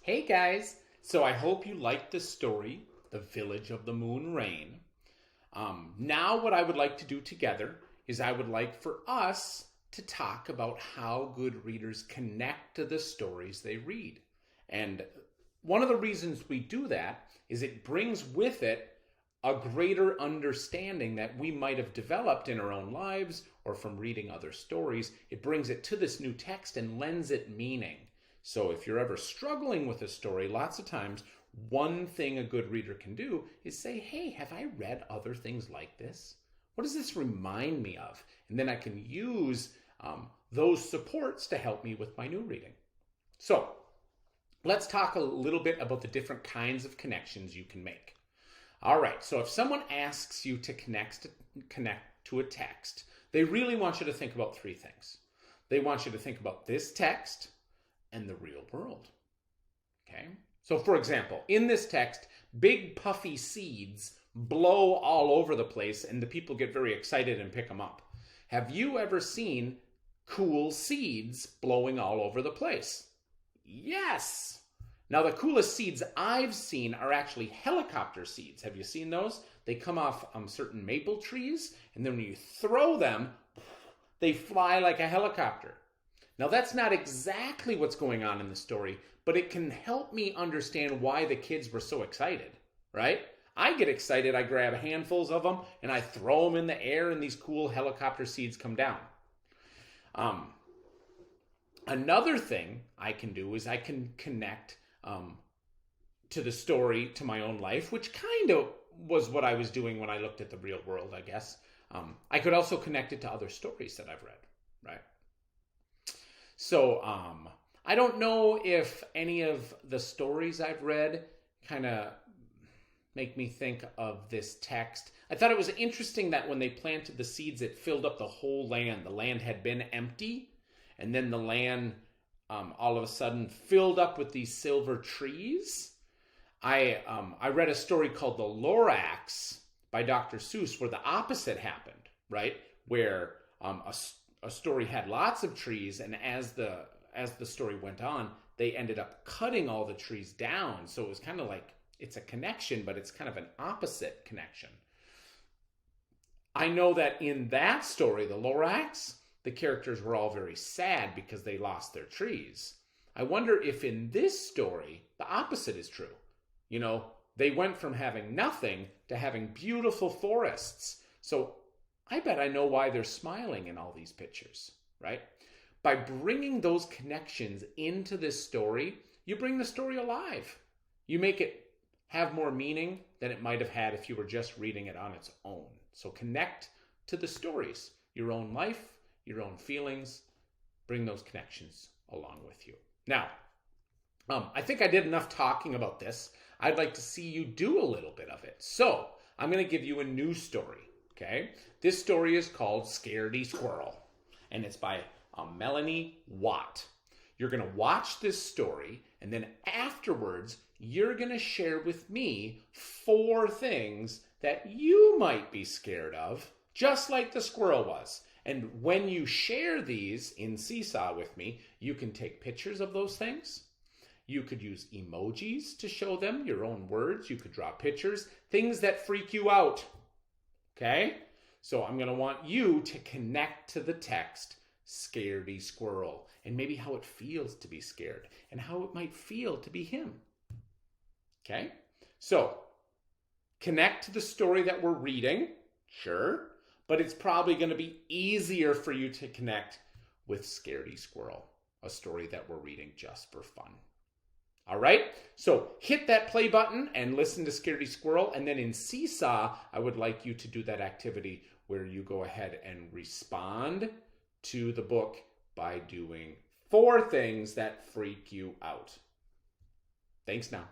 Hey guys! So I hope you liked the story, The Village of the Moon Rain. Now what I would like to do together is I would like for us to talk about how good readers connect to the stories they read. And one of the reasons we do that is it brings with it a greater understanding that we might have developed in our own lives or from reading other stories. It brings it to this new text and lends it meaning. So if you're ever struggling with a story, lots of times one thing a good reader can do is say, hey, have I read other things like this? What does this remind me of? And then I can use those supports to help me with my new reading. So let's talk a little bit about the different kinds of connections you can make. All right, so if someone asks you to connect to a text, they really want you to think about three things. They want you to think about this text and the real world. Okay? So for example, in this text, big puffy seeds blow all over the place and the people get very excited and pick them up. Have you ever seen cool seeds blowing all over the place? Yes! Now the coolest seeds I've seen are actually helicopter seeds. Have you seen those? They come off certain maple trees, and then when you throw them, they fly like a helicopter. Now that's not exactly what's going on in the story, but it can help me understand why the kids were so excited, right? I get excited, I grab handfuls of them, and I throw them in the air, and these cool helicopter seeds come down. Another thing I can do is I can connect to the story, to my own life, which kind of was what I was doing when I looked at the real world, I guess. I could also connect it to other stories that I've read, right? So I don't know if any of the stories I've read kind of make me think of this text. I thought it was interesting that when they planted the seeds, it filled up the whole land. The land had been empty, and then the land all of a sudden filled up with these silver trees. I read a story called The Lorax by Dr Seuss where the opposite happened, right? Where a story had lots of trees, and as the story went on, they ended up cutting all the trees down. So it was kind of like, it's a connection, but it's kind of an opposite connection. I know that in that story, The Lorax, the characters were all very sad because they lost their trees. I wonder if in this story, the opposite is true. You know, they went from having nothing to having beautiful forests. So I bet I know why they're smiling in all these pictures, right? By bringing those connections into this story, you bring the story alive. You make it have more meaning than it might have had if you were just reading it on its own. So connect to the stories, your own life, your own feelings, bring those connections along with you. Now, I think I did enough talking about this. I'd like to see you do a little bit of it. So I'm going to give you a new story, okay? This story is called Scaredy Squirrel, and it's by Melanie Watt. You're going to watch this story, and then afterwards, you're going to share with me 4 things that you might be scared of, just like the squirrel was. And when you share these in Seesaw with me, you can take pictures of those things. You could use emojis to show them, your own words. You could draw pictures, things that freak you out. Okay? So I'm going to want you to connect to the text, Scaredy Squirrel, and maybe how it feels to be scared and how it might feel to be him. Okay? So connect to the story that we're reading, sure. But it's probably going to be easier for you to connect with Scaredy Squirrel, a story that we're reading just for fun. All right? So hit that play button and listen to Scaredy Squirrel. And then in Seesaw, I would like you to do that activity where you go ahead and respond to the book by doing 4 things that freak you out. Thanks now.